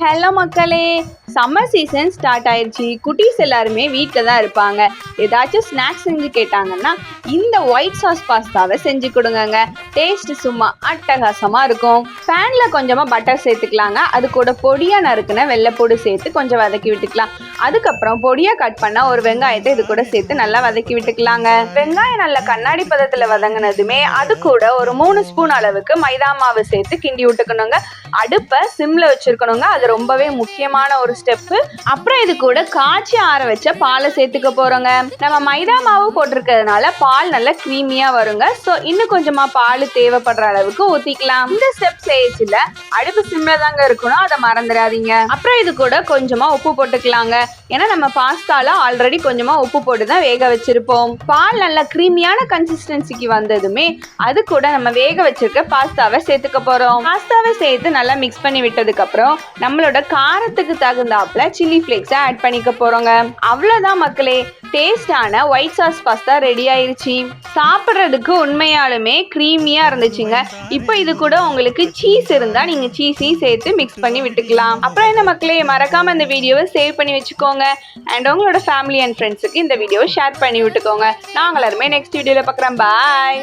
Hello மக்களே, summer season start ஆயிடுச்சு. குட்டீஸ் எல்லாருமே வீட்டில் தான் இருப்பாங்க. ஏதாச்சும் ஸ்நாக்ஸ் செஞ்சு கேட்டாங்கன்னா இந்த ஒயிட் சாஸ் பாஸ்தாவை செஞ்சு கொடுங்கங்க. டேஸ்ட் சும்மா அட்டகாசமாக இருக்கும். பேனில் கொஞ்சமாக பட்டர் சேர்த்துக்கலாங்க. அது கூட பொடியாக நறுக்குன வெள்ளைப்பூடு சேர்த்து கொஞ்சம் வதக்கி விட்டுக்கலாம். அதுக்கப்புறம் பொடியாக கட் பண்ண ஒரு வெங்காயத்தை இது கூட சேர்த்து நல்லா வதக்கி விட்டுக்கலாங்க. வெங்காயம் நல்ல கண்ணாடி பதத்தில் வதங்கினதுமே அது கூட ஒரு 3 ஸ்பூன் அளவுக்கு மைதா மாவு சேர்த்து கிண்டி விட்டுக்கணுங்க. அடுப்பை சிம்ல வச்சிருக்கணுங்க. அது ரொம்பவே முக்கியமான ஒரு ஸ்டெப்பு. அப்புறம் இது கூட காய்ச்சி ஆற வச்ச பாலை சேர்த்துக்க போறோங்க. நம்ம மைதா மாவு போட்டிருக்கிறதுனால பால் நல்லா கிரீமியா வருங்க. ஸோ இன்னும் கொஞ்சமா பால் தேவைப்படுற அளவுக்கு ஊத்திக்கலாம். இந்த ஸ்டெப் செய்யச்சுல அடுப்பு சிம்ல தாங்க இருக்கணும், அதை மறந்துடாதீங்க. அப்புறம் இது கூட கொஞ்சமா உப்பு போட்டுக்கலாங்க. ஏன்னா நம்ம பாஸ்தால ஆல்ரெடி கொஞ்சமா உப்பு போட்டு தான் வேக வச்சிருப்போம். பால் நல்லா கிரீமியான கன்சிஸ்டன்சிக்கு வந்ததுமே அது கூட நம்ம வேக வச்சிருக்க பாஸ்தாவை சேர்த்துக்க போறோம். பாஸ்தாவை சேர்த்து நல்லா மிக்ஸ் பண்ணி விட்டதுக்கு அப்புறம் நம்மளோட காரத்துக்கு தகுந்தாப்புல சில்லி ஃபிளேக்ஸை ஆட் பண்ணிக்க போறோங்க. அவ்வளவுதான் மக்களே, டேஸ்டான ஒயிட் சாஸ் பாஸ்தா ரெடி ஆயிருச்சு. சாப்பிட்றதுக்கு உண்மையாலுமே கிரீமியா இருந்துச்சுங்க. இப்போ இது கூட உங்களுக்கு சீஸ் இருந்தா நீங்க சீஸையும் சேர்த்து மிக்ஸ் பண்ணி விட்டுக்கலாம். அப்புறம் என்ன மக்களே, மறக்காம இந்த வீடியோவை சேவ் பண்ணி வச்சுக்கோங்க. அண்ட் உங்களோட ஃபேமிலி அண்ட் ஃப்ரெண்ட்ஸுக்கு இந்த வீடியோவை ஷேர் பண்ணி விட்டுக்கோங்க. நாங்கள் எல்லாருமே நெக்ஸ்ட் வீடியோல பார்க்குறோம். பாய்.